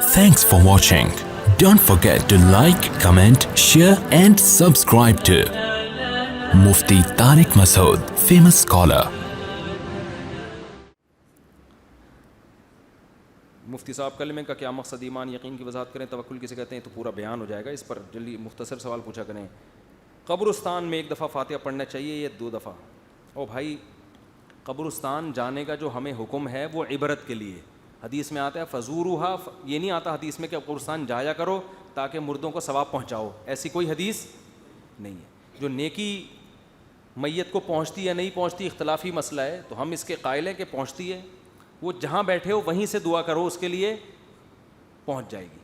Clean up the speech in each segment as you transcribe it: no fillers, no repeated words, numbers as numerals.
Thanks for watching. Don't forget to like, comment, share and subscribe to Mufti Tariq Masood, famous scholar. مفتی صاحب کلمے کا کیا مقصد ایمان یقین کی وضاحت کریں. توکل کسے کہتے ہیں تو پورا بیان ہو جائے گا. اس پر جلدی مختصر سوال پوچھا کریں. قبرستان میں ایک دفعہ فاتحہ پڑھنا چاہیے یا 2 دفعہ؟ او بھائی, قبرستان جانے کا جو ہمیں حکم ہے وہ عبرت کے لیے. حدیث میں آتا ہے فزوروہا, یہ نہیں آتا حدیث میں کہ قبرستان جایا کرو تاکہ مردوں کو ثواب پہنچاؤ. ایسی کوئی حدیث نہیں ہے. جو نیکی میت کو پہنچتی یا نہیں پہنچتی اختلافی مسئلہ ہے, تو ہم اس کے قائل ہیں کہ پہنچتی ہے. وہ جہاں بیٹھے ہو وہیں سے دعا کرو, اس کے لیے پہنچ جائے گی.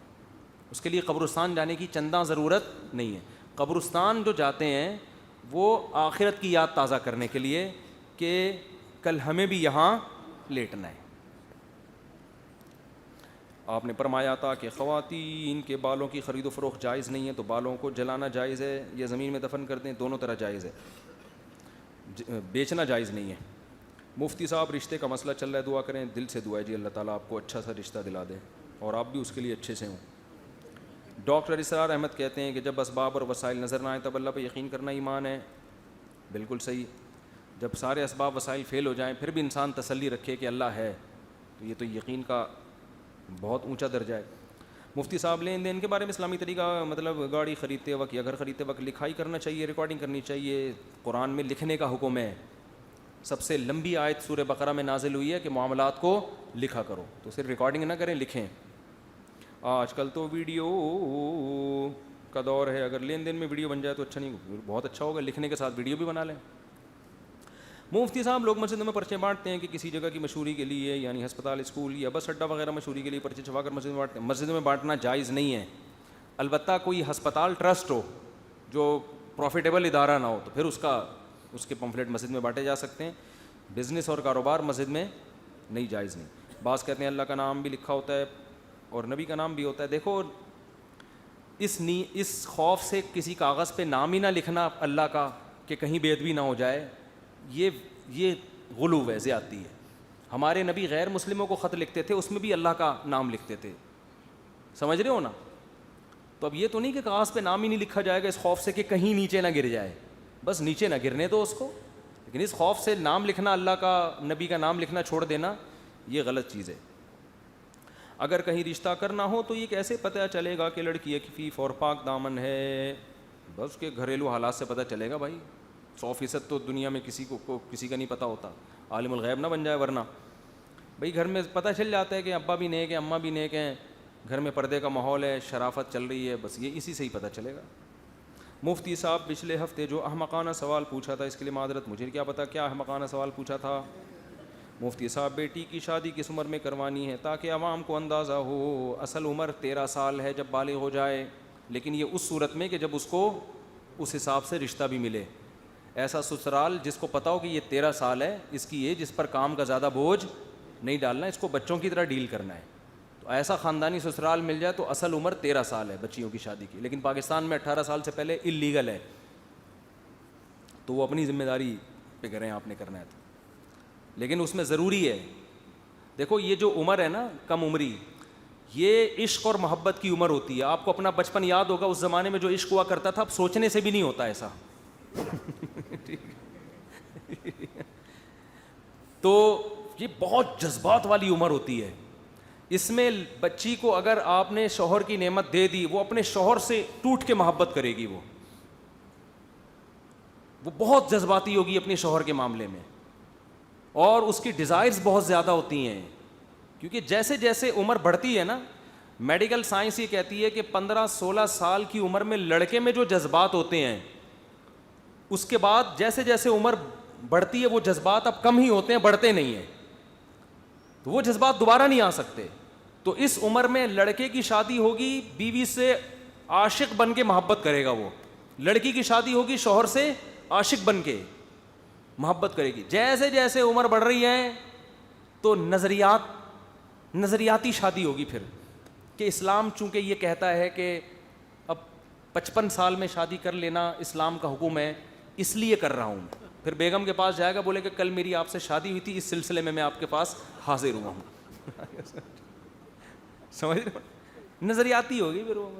اس کے لیے قبرستان جانے کی چنداں ضرورت نہیں ہے. قبرستان جو جاتے ہیں وہ آخرت کی یاد تازہ کرنے کے لیے کہ کل ہمیں بھی یہاں لیٹنا ہے. آپ نے فرمایا تھا کہ خواتین کے بالوں کی خرید و فروخت جائز نہیں ہے, تو بالوں کو جلانا جائز ہے یا زمین میں دفن کر دیں؟ دونوں طرح جائز ہے, بیچنا جائز نہیں ہے. مفتی صاحب رشتے کا مسئلہ چل رہا ہے, دعا کریں. دل سے دعا ہے جی, اللہ تعالیٰ آپ کو اچھا سا رشتہ دلا دے اور آپ بھی اس کے لیے اچھے سے ہوں. ڈاکٹر اسرار احمد کہتے ہیں کہ جب اسباب اور وسائل نظر نہ آئیں تب اللہ پہ یقین کرنا ایمان ہے. بالکل صحیح. جب سارے اسباب وسائل فیل ہو جائیں پھر بھی انسان تسلی رکھے کہ اللہ ہے, تو یہ تو یقین کا بہت اونچا درجہ ہے. مفتی صاحب لین دین کے بارے میں اسلامی طریقہ, مطلب گاڑی خریدتے وقت یا گھر خریدتے وقت لکھائی کرنا چاہیے, ریکارڈنگ کرنی چاہیے؟ قرآن میں لکھنے کا حکم ہے. سب سے لمبی آیت سورہ بقرہ میں نازل ہوئی ہے کہ معاملات کو لکھا کرو, تو صرف ریکارڈنگ نہ کریں, لکھیں. آج کل تو ویڈیو کا دور ہے, اگر لین دین میں ویڈیو بن جائے تو اچھا نہیں, بہت اچھا ہوگا, لکھنے کے ساتھ ویڈیو بھی بنا لیں. مفتی صاحب لوگ مسجدوں میں پرچے بانٹتے ہیں کہ کسی جگہ کی مشہوری کے لیے, یعنی ہسپتال, اسکول یا بس اڈہ وغیرہ مشہوری کے لیے پرچے چھپا کر مسجد میں بانٹتے ہیں. مسجد میں بانٹنا جائز نہیں ہے. البتہ کوئی ہسپتال ٹرسٹ ہو جو پروفیٹیبل ادارہ نہ ہو تو پھر اس کے پمفلیٹ مسجد میں بانٹے جا سکتے ہیں. بزنس اور کاروبار مسجد میں نہیں, جائز نہیں. بعض کہتے ہیں اللہ کا نام بھی لکھا ہوتا ہے اور نبی کا نام بھی ہوتا ہے. دیکھو اس خوف سے کسی کاغذ پہ نام ہی نہ لکھنا اللہ کا کہ کہیں بے ادبی نہ ہو جائے, یہ غلو ہے, زیادتی ہے. ہمارے نبی غیر مسلموں کو خط لکھتے تھے, اس میں بھی اللہ کا نام لکھتے تھے, سمجھ رہے ہو نا. تو اب یہ تو نہیں کہ کاغذ پہ نام ہی نہیں لکھا جائے گا اس خوف سے کہ کہیں نیچے نہ گر جائے, بس نیچے نہ گرنے دو اس کو. لیکن اس خوف سے نام لکھنا, اللہ کا نبی کا نام لکھنا چھوڑ دینا, یہ غلط چیز ہے. اگر کہیں رشتہ کرنا ہو تو یہ کیسے پتہ چلے گا کہ لڑکی عفیف اور پاک دامن ہے؟ بس کے گھریلو حالات سے پتہ چلے گا بھائی. 100% تو دنیا میں کسی کا نہیں پتہ ہوتا, عالم الغیب نہ بن جائے. ورنہ بھائی گھر میں پتہ چل جاتا ہے کہ ابا بھی نیک ہیں, اماں بھی نیک ہیں, گھر میں پردے کا ماحول ہے, شرافت چل رہی ہے, بس یہ اسی سے ہی پتہ چلے گا. مفتی صاحب پچھلے ہفتے جو احمقانہ سوال پوچھا تھا اس کے لیے معذرت, مجھے کیا پتہ کیا احمقانہ سوال پوچھا تھا. مفتی صاحب بیٹی کی شادی کس عمر میں کروانی ہے تاکہ عوام کو اندازہ ہو؟ اصل عمر 13 سال ہے جب بالغ ہو جائے, لیکن یہ اس صورت میں کہ جب اس کو اس حساب سے رشتہ بھی ملے. ایسا سسرال جس کو پتہ ہو کہ یہ 13 سال ہے, اس کی ایج, اس پر کام کا زیادہ بوجھ نہیں ڈالنا, اس کو بچوں کی طرح ڈیل کرنا ہے, تو ایسا خاندانی سسرال مل جائے تو اصل عمر 13 سال ہے بچیوں کی شادی کی. لیکن پاکستان میں 18 سال سے پہلے اللیگل ہے, تو وہ اپنی ذمہ داری پہ کریں, آپ نے کرنا ہے تو. لیکن اس میں ضروری ہے, دیکھو یہ جو عمر ہے نا کم عمری, یہ عشق اور محبت کی عمر ہوتی ہے. آپ کو اپنا بچپن یاد ہوگا, اس زمانے میں جو عشق ہوا کرتا تھا اب سوچنے سے بھی نہیں ہوتا ایسا. تو یہ بہت جذبات والی عمر ہوتی ہے. اس میں بچی کو اگر آپ نے شوہر کی نعمت دے دی, وہ اپنے شوہر سے ٹوٹ کے محبت کرے گی, وہ بہت جذباتی ہوگی اپنے شوہر کے معاملے میں, اور اس کی ڈیزائرز بہت زیادہ ہوتی ہیں. کیونکہ جیسے جیسے عمر بڑھتی ہے نا, میڈیکل سائنس یہ کہتی ہے کہ 15-16 سال کی عمر میں لڑکے میں جو جذبات ہوتے ہیں, اس کے بعد جیسے جیسے عمر بڑھتی ہے وہ جذبات اب کم ہی ہوتے ہیں, بڑھتے نہیں ہیں, تو وہ جذبات دوبارہ نہیں آ سکتے. تو اس عمر میں لڑکے کی شادی ہوگی, بیوی سے عاشق بن کے محبت کرے گا وہ. لڑکی کی شادی ہوگی, شوہر سے عاشق بن کے محبت کرے گی. جیسے جیسے عمر بڑھ رہی ہے تو نظریاتی شادی ہوگی پھر, کہ اسلام چونکہ یہ کہتا ہے کہ اب 55 سال میں شادی کر لینا اسلام کا حکم ہے, اس لیے کر رہا ہوں. پھر بیگم کے پاس جائے گا, بولے کہ کل میری آپ سے شادی ہوئی تھی, اس سلسلے میں آپ کے پاس حاضر ہوا ہوں. سمجھ رہے ہو؟ نظریاتی ہوگی پھر وہ,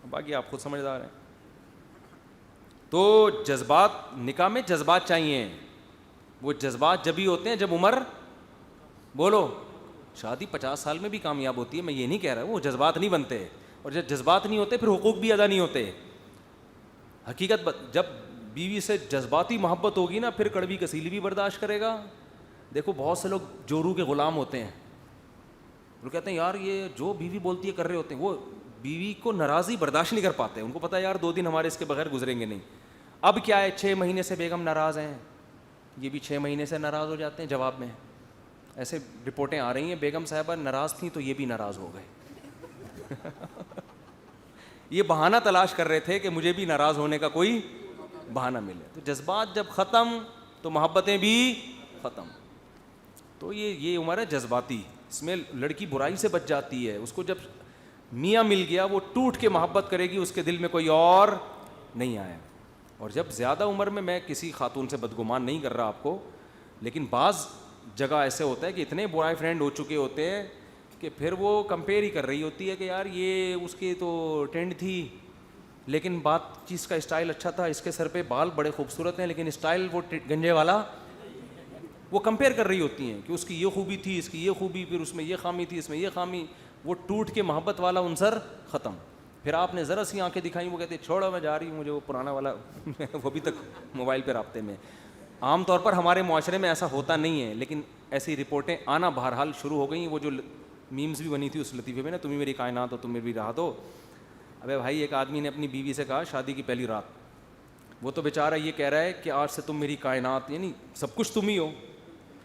باقی آپ خود سمجھدار ہیں. تو جذبات, نکاح میں جذبات چاہیے. وہ جذبات جب ہی ہوتے ہیں جب عمر, بولو, شادی 50 سال میں بھی کامیاب ہوتی ہے, میں یہ نہیں کہہ رہا, وہ جذبات نہیں بنتے, اور جب جذبات نہیں ہوتے پھر حقوق بھی ادا نہیں ہوتے. حقیقت جب بیوی سے جذباتی محبت ہوگی نا, پھر کڑوی کسیلی بھی برداشت کرے گا. دیکھو بہت سے لوگ جورو کے غلام ہوتے ہیں, وہ کہتے ہیں یار یہ جو بیوی بولتی ہے کر رہے ہوتے ہیں, وہ بیوی کو ناراضی برداشت نہیں کر پاتے. ان کو پتہ ہے یار 2 دن ہمارے اس کے بغیر گزریں گے نہیں. اب کیا ہے, 6 مہینے سے بیگم ناراض ہیں, یہ بھی 6 مہینے سے ناراض ہو جاتے ہیں. جواب میں ایسے رپورٹیں آ رہی ہیں, بیگم صاحبہ ناراض تھیں تو یہ بھی ناراض ہو گئے. یہ بہانہ تلاش کر رہے تھے کہ مجھے بھی ناراض ہونے کا کوئی بہانہ ملے. تو جذبات جب ختم تو محبتیں بھی ختم. تو یہ عمر ہے جذباتی, اس میں لڑکی برائی سے بچ جاتی ہے. اس کو جب میاں مل گیا وہ ٹوٹ کے محبت کرے گی, اس کے دل میں کوئی اور نہیں آیا. اور جب زیادہ عمر میں کسی خاتون سے بدگمان نہیں کر رہا آپ کو, لیکن بعض جگہ ایسے ہوتا ہے کہ اتنے بوائے فرینڈ ہو چکے ہوتے ہیں کہ پھر وہ کمپیئر ہی کر رہی ہوتی ہے کہ یار یہ اس کی تو ٹرینڈ تھی لیکن بات چیز کا اسٹائل اچھا تھا, اس کے سر پہ بال بڑے خوبصورت ہیں لیکن اسٹائل وہ گنجے والا. وہ کمپیئر کر رہی ہوتی ہیں کہ اس کی یہ خوبی تھی, اس کی یہ خوبی, پھر اس میں یہ خامی تھی, اس میں یہ خامی. وہ ٹوٹ کے محبت والا عنصر ختم. پھر آپ نے ذرا سی آنکھیں دکھائیں, وہ کہتے ہیں چھوڑو میں جا رہی ہوں, مجھے وہ پرانا والا وہ بھی تک موبائل پہ رابطے میں. عام طور پر ہمارے معاشرے میں ایسا ہوتا نہیں ہے, لیکن ایسی رپورٹیں آنا بہرحال شروع ہو گئیں. وہ جو میمز بھی بنی تھی اس لطیفے میں نا, تم ہی میری کائنات ہو, تم میری راحت ہو. ابے بھائی ایک آدمی نے اپنی بیوی سے کہا شادی کی پہلی رات, وہ تو بیچارہ یہ کہہ رہا ہے کہ آج سے تم میری کائنات, یعنی سب کچھ تم ہی ہو.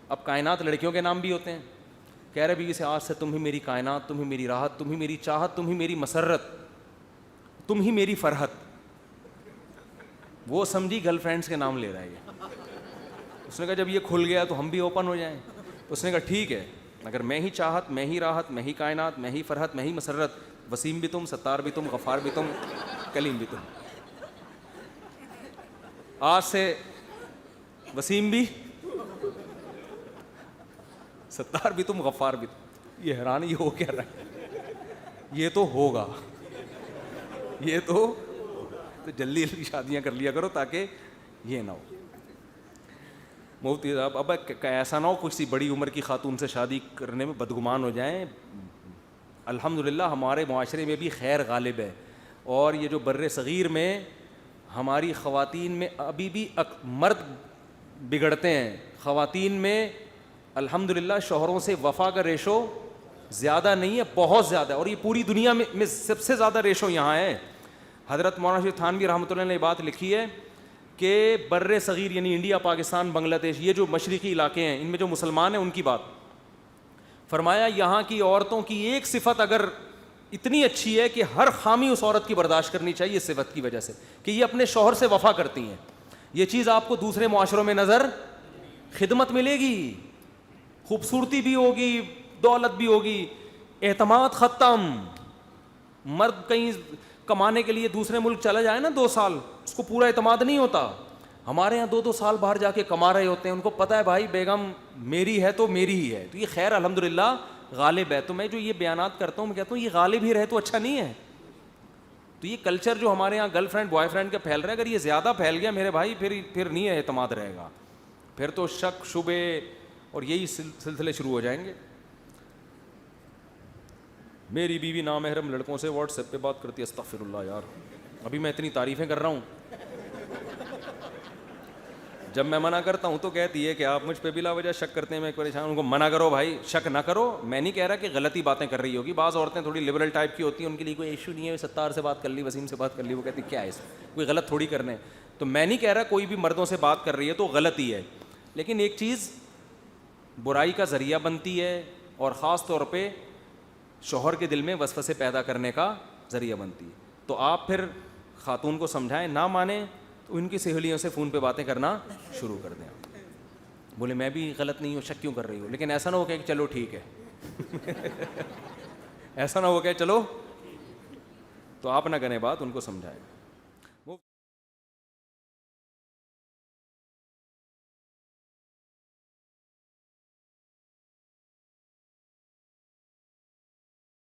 اب کائنات لڑکیوں کے نام بھی ہوتے ہیں. کہہ رہے بیوی سے آج سے تم ہی میری کائنات, تم ہی میری راحت, تم ہی میری چاہت, تم ہی میری مسرت, تم ہی میری فرحت. وہ سمجھی گرل فرینڈس کے نام لے رہا ہے یہ. اس نے کہا جب یہ کھل گیا تو ہم بھی اوپن ہو جائیں. اس نے کہا ٹھیک ہے, اگر میں ہی چاہت, میں ہی راحت, میں ہی کائنات, میں ہی فرحت, میں ہی مسرت, وسیم بھی تم, ستار بھی تم, غفار بھی تم, کلیم بھی تم. آج سے وسیم بھی, ستار بھی تم, غفار بھی تم. یہ حیران یہ ہو کیا رہا ہے, یہ تو ہوگا, یہ تو جلدی جلدی شادیاں کر لیا کرو تاکہ یہ نہ ہو. مفتی صاحب اب ایسا نہ ہو کسی بڑی عمر کی خاتون سے شادی کرنے میں بدگمان ہو جائیں. الحمدللہ ہمارے معاشرے میں بھی خیر غالب ہے, اور یہ جو بر صغیر میں ہماری خواتین میں ابھی بھی مرد بگڑتے ہیں. خواتین میں الحمدللہ شوہروں سے وفا کا ریشو زیادہ نہیں ہے, بہت زیادہ, اور یہ پوری دنیا میں سب سے زیادہ ریشو یہاں ہے. حضرت مولانا شریف تھانوی رحمۃ اللہ نے بات لکھی ہے کہ بر صغیر یعنی انڈیا, پاکستان, بنگلہ دیش, یہ جو مشرقی علاقے ہیں ان میں جو مسلمان ہیں ان کی بات فرمایا, یہاں کی عورتوں کی ایک صفت اگر اتنی اچھی ہے کہ ہر خامی اس عورت کی برداشت کرنی چاہیے اس صفت کی وجہ سے کہ یہ اپنے شوہر سے وفا کرتی ہیں. یہ چیز آپ کو دوسرے معاشروں میں نظر, خدمت ملے گی, خوبصورتی بھی ہوگی, دولت بھی ہوگی, اعتماد ختم. مرد کہیں کمانے کے لیے دوسرے ملک چلا جائے نا 2 سال, اس کو پورا اعتماد نہیں ہوتا. ہمارے یہاں 2-2 سال باہر جا کے کما رہے ہوتے ہیں, ان کو پتہ ہے بھائی بیگم میری ہے تو میری ہی ہے. تو یہ خیر الحمدللہ غالب ہے. تو میں جو یہ بیانات کرتا ہوں میں کہتا ہوں یہ غالب ہی رہے تو اچھا نہیں ہے. تو یہ کلچر جو ہمارے یہاں گرل فرینڈ بوائے فرینڈ کا پھیل رہا ہے, اگر یہ زیادہ پھیل گیا میرے بھائی پھر نہیں ہے اعتماد رہے گا, پھر تو شک شبے اور یہی سلسلے شروع ہو جائیں گے. میری بیوی نامحرم لڑکوں سے واٹس ایپ پہ بات کرتی ہے. استغفر اللہ یار, ابھی میں اتنی تعریفیں کر رہا ہوں, جب میں منع کرتا ہوں تو کہتی ہے کہ آپ مجھ پہ بلا وجہ شک کرتے ہیں, میں پریشان. ان کو منع کرو بھائی, شک نہ کرو. میں نہیں کہہ رہا کہ غلطی باتیں کر رہی ہوگی, بعض عورتیں تھوڑی لبرل ٹائپ کی ہوتی ہیں, ان کے لیے کوئی ایشو نہیں ہے, ستار سے بات کر لی, وسیم سے بات کر لی, وہ کہتی کیا ہے اس کوئی غلط تھوڑی کرنے. تو میں نہیں کہہ رہا کوئی بھی مردوں سے بات کر رہی ہے تو غلط ہی ہے, لیکن ایک چیز برائی کا ذریعہ بنتی ہے اور خاص طور پہ شوہر کے دل میں وسوسے پیدا کرنے کا ذریعہ بنتی ہے. تو آپ پھر خاتون کو سمجھائیں, نہ مانیں تو ان کی سہیلیوں سے فون پہ باتیں کرنا شروع کر دیں. بولے میں بھی غلط نہیں ہوں, شک کیوں کر رہی ہوں, لیکن ایسا نہ ہو کہ چلو ٹھیک ہے ایسا نہ ہو کہ چلو, تو آپ نہ کریں بات, ان کو سمجھائیں.